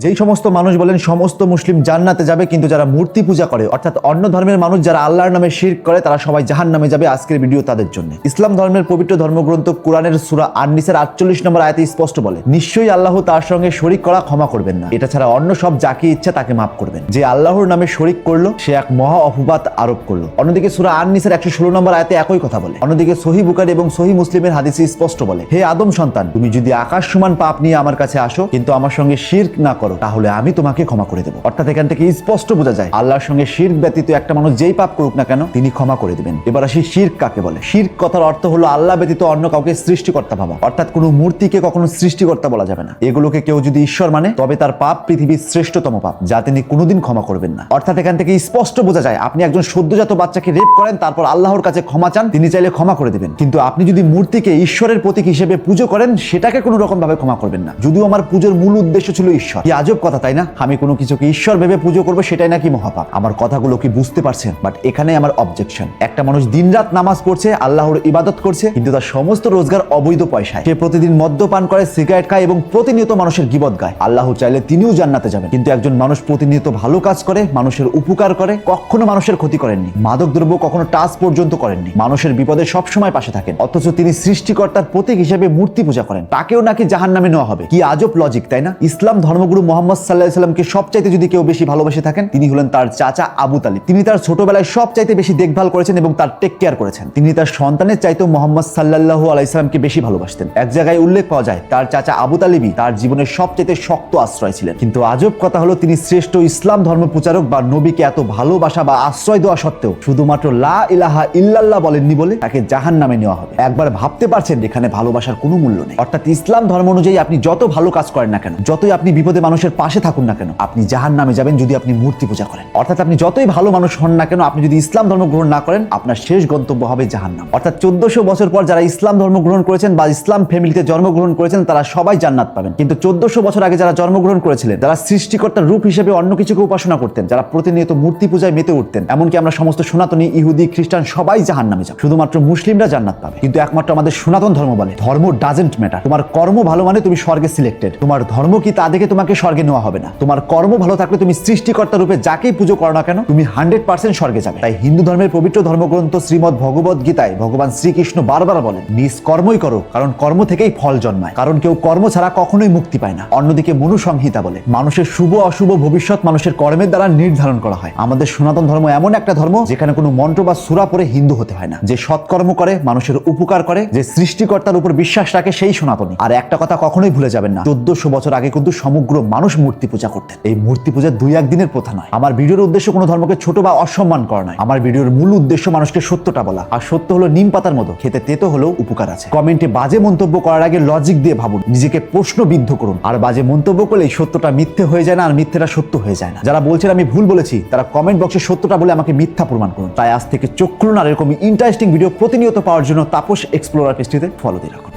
যেই সমস্ত মানুষ বলেন সমস্ত মুসলিম জান্নাতে যাবে, কিন্তু যারা মূর্তি পূজা করে অর্থাৎ অন্য ধর্মের মানুষ যারা আল্লাহর নামে শিরক করে তারা সবাই জাহান্নামে যাবে, আজকের ভিডিও তাদের জন্য। ইসলাম ধর্মের পবিত্র ধর্মগ্রন্থ কোরআনের সূরা আন-নিসার 48 নম্বর আয়াতে স্পষ্ট বলে, নিশ্চয়ই আল্লাহ তার সঙ্গে শরীক করা ক্ষমা করবেন না, এটা ছাড়া অন্য সব যাকে ইচ্ছা তাকে মাফ করবেন। যে আল্লাহর নামে শরীক করলো সে এক মহা অপবাদ আরোপ করলো। অন্যদিকে সূরা আন-নিসার 116 নম্বর আয়াতে একই কথা বলে। অন্যদিকে সহিহ বুখারী এবং সহিহ মুসলিমের হাদিসে স্পষ্ট বলে, হে আদম সন্তান, তুমি যদি আকাশ সমান পাপ নিয়ে আমার কাছে আসো কিন্তু আমার সঙ্গে শিরক না করো তাহলে আমি তোমাকে ক্ষমা করে দেব। অর্থাৎ এখান থেকে স্পষ্ট বোঝা যায় আল্লাহর সঙ্গে শিরক ব্যতীত একটা মানুষ যেই পাপ করুক না কেন তিনি ক্ষমা করে দিবেন। এবার আসি শিরক কাকে বলে। শিরক কথার অর্থ হলো আল্লাহ ব্যতীত অন্য কাউকে সৃষ্টিকর্তা ভাবা, অর্থাৎ কোনো মূর্তিকে কখনো সৃষ্টিকর্তা বলা যাবে না। এগুলোকে কেউ যদি ঈশ্বর মানে তবে তার পাপ পৃথিবীর শ্রেষ্ঠতম পাপ, যা তিনি কোনোদিন ক্ষমা করবেন না। অর্থাৎ এখান থেকে স্পষ্ট বোঝা যায় আপনি একজন সদ্যজাত বাচ্চাকে রেপ করেন, তারপর আল্লাহর কাছে ক্ষমা চান, তিনি চাইলে ক্ষমা করে দিবেন। কিন্তু আপনি যদি মূর্তিকে ঈশ্বরের প্রতীক হিসেবে পুজো করেন সেটাকে কোনো রকম ভাবে ক্ষমা করবেন না, যদিও আমার পুজোর মূল উদ্দেশ্য ছিল ঈশ্বর। কি আজব কথা তাই না? আমি কোনো কিছুকে ঈশ্বর ভেবে পুজো করবো সেটাই নাকি মহাপাপ। আমার কথাগুলো কি বুঝতে পারছেন? বাট এখানে আমার অবজেকশন। একটা মানুষ দিনরাত নামাজ পড়ছে, আল্লাহর ইবাদত করছে, কিন্তু তার সমস্ত রোজগার অবৈধ পয়সায়। সে প্রতিদিন মদ্যপান করে, সিগারেট খায় এবং প্রতিনিয়ত মানুষের গীবত গায়। আল্লাহ চাইলে তিনিও জান্নাতে যাবেন। কিন্তু একজন মানুষ প্রতিনিয়ত ভালো কাজ করে, মানুষের উপকার করে, কখনো মানুষের ক্ষতি করেননি, মাদক দ্রব্য কখনো টাচ পর্যন্ত করেননি, মানুষের বিপদে সবসময় পাশে থাকেন, অথচ তিনি সৃষ্টিকর্তার প্রতীক হিসেবে মূর্তি পূজা করেন, তাকেও নাকি জাহান্নামে নেওয়া হবে। কি আজব লজিক তাই না? ইসলাম ধর্মগুরু মুহাম্মদ সাল্লাল্লাহু আলাইহি ওয়াসাল্লামকে সবচাইতে যদি কেউ বেশি ভালোবেসে থাকেন তিনি হলেন তার চাচা আবু তালিব। তিনি তার ছোটবেলায় সবচাইতে বেশি দেখভাল করেছেন এবং তার টেক কেয়ার করেছেন। তিনি তার সন্তানের চাইতেও মুহাম্মদ সাল্লাল্লাহু আলাইহি ওয়াসাল্লামকে বেশি ভালোবাসতেন। এক জায়গায় উল্লেখ পাওয়া যায় তার চাচা আবু তালিবই তার জীবনের সবচাইতে শক্ত আশ্রয় ছিলেন। কিন্তু আজব কথা হলো তিনি শ্রেষ্ঠ ইসলাম ধর্ম প্রচারক বা নবীকে এত ভালোবাসা বা আশ্রয় দেওয়া সত্ত্বেও শুধুমাত্র লা ইলাহা ইল্লাল্লাহ বলেননি বলে তাকে জাহান্নামে নেওয়া হবে। একবার ভাবতে পারছেন এখানে ভালোবাসার কোনো মূল্য নেই। অর্থাৎ ইসলাম ধর্ম অনুযায়ী আপনি যত ভালো কাজ করেন না কেন, যতই আপনি বিপদে মানুষের পাশে থাকুন না কেন, আপনি জাহান্নামে যাবেন যদি আপনি মূর্তি পূজা করেন। অর্থাৎ আপনি যতই ভালো মানুষ হন না কেন, আপনি যদি ইসলাম ধর্ম গ্রহণ না করেন আপনার শেষ গন্তব্য হবে জাহান্নাম। অর্থাৎ 1400 বছর পর যারা ইসলাম ধর্ম গ্রহণ করেছেন বা ইসলাম ফ্যামিলিতে জন্মগ্রহণ করেছেন তারা সবাই জান্নাত পাবেন। কিন্তু 1400 বছর আগে যারা জন্মগ্রহণ করেছিলেন, যারা সৃষ্টিকর্তার রূপ হিসেবে অন্য কিছুকে উপাসনা করতেন, যারা প্রতিনিয়ত মূর্তি পূজায় মেতে উঠতেন, এমনকি আমরা সমস্ত সনাতনী, ইহুদি, খ্রিস্টান সবাই জাহান্নামে যাব, শুধুমাত্র মুসলিমরা জান্নাত পাবে। কিন্তু একমাত্র আমাদের সনাতন ধর্ম বলে ধর্ম ডাজেন্ট ম্যাটার। তোমার কর্ম ভালো মানে তুমি স্বর্গে সিলেক্টেড। তোমার ধর্ম কি তা দেখে তোমাকে স্বর্গে নেওয়া হবে না। তোমার কর্ম ভালো থাকলে তুমি সৃষ্টিকর্তা রূপে যাকেই পুজো করো না কেন তুমি 100% স্বর্গে যাবে। তাই হিন্দু ধর্মের পবিত্র ধর্মগ্রন্থ শ্রীমদ ভগবত গীতায় ভগবান শ্রীকৃষ্ণ বারবার বলেন নিজ কর্মই করো, কারণ কর্ম থেকেই ফল জন্মায়, কারণ কেউ কর্ম ছাড়া কখনোই মুক্তি পায় না। অন্যদিকে মনু সংহিতা বলে মানুষের শুভ অশুভ ভবিষ্যৎ মানুষের কর্মের দ্বারা নির্ধারণ করা হয়। আমাদের সনাতন ধর্ম এমন একটা ধর্ম যেখানে কোনো মন্ত্র বা সূরা পড়ে হিন্দু হতে হয় না। যে সৎকর্ম করে, মানুষের উপকার করে, যে সৃষ্টিকর্তার উপর বিশ্বাস রাখে সেই সনাতনী। আর একটা কথা কখনোই ভুলে যাবেন না, 1400 বছর আগে কিন্তু সমগ্র মানুষ মূর্তি পূজা করতেন। এই মূর্তি পূজা 2-1 দিনের প্রথা নয়। আমার ভিডিওর উদ্দেশ্য কোনো ধর্মকে ছোট বা অসম্মান করা নয়। আমার ভিডিওর মূল উদ্দেশ্য মানুষকে সত্যটা বলা। আর সত্য হলো নিম পাতার মতো, খেতে তেতো হলেও উপকার আছে। কমেন্টে বাজে মন্তব্য করার আগে লজিক দিয়ে ভাবুন, নিজেকে প্রশ্নবিদ্ধ করুন। আর বাজে মন্তব্য করলে সত্যটা মিথ্যে হয়ে যায় না, আর মিথ্যেটা সত্য হয়ে যায় না। যারা বলছেন আমি ভুল বলেছি তারা কমেন্ট বক্সে সত্যটা বলে আমাকে মিথ্যা প্রমাণ করুন। তাই আজ থেকে চোখ খুলুন আর এরকম ইন্টারেস্টিং ভিডিও প্রতিনিয়ত পাওয়ার জন্য তাপস এক্সপ্লোরার পেজটিতে ফলো দিয়ে রাখুন।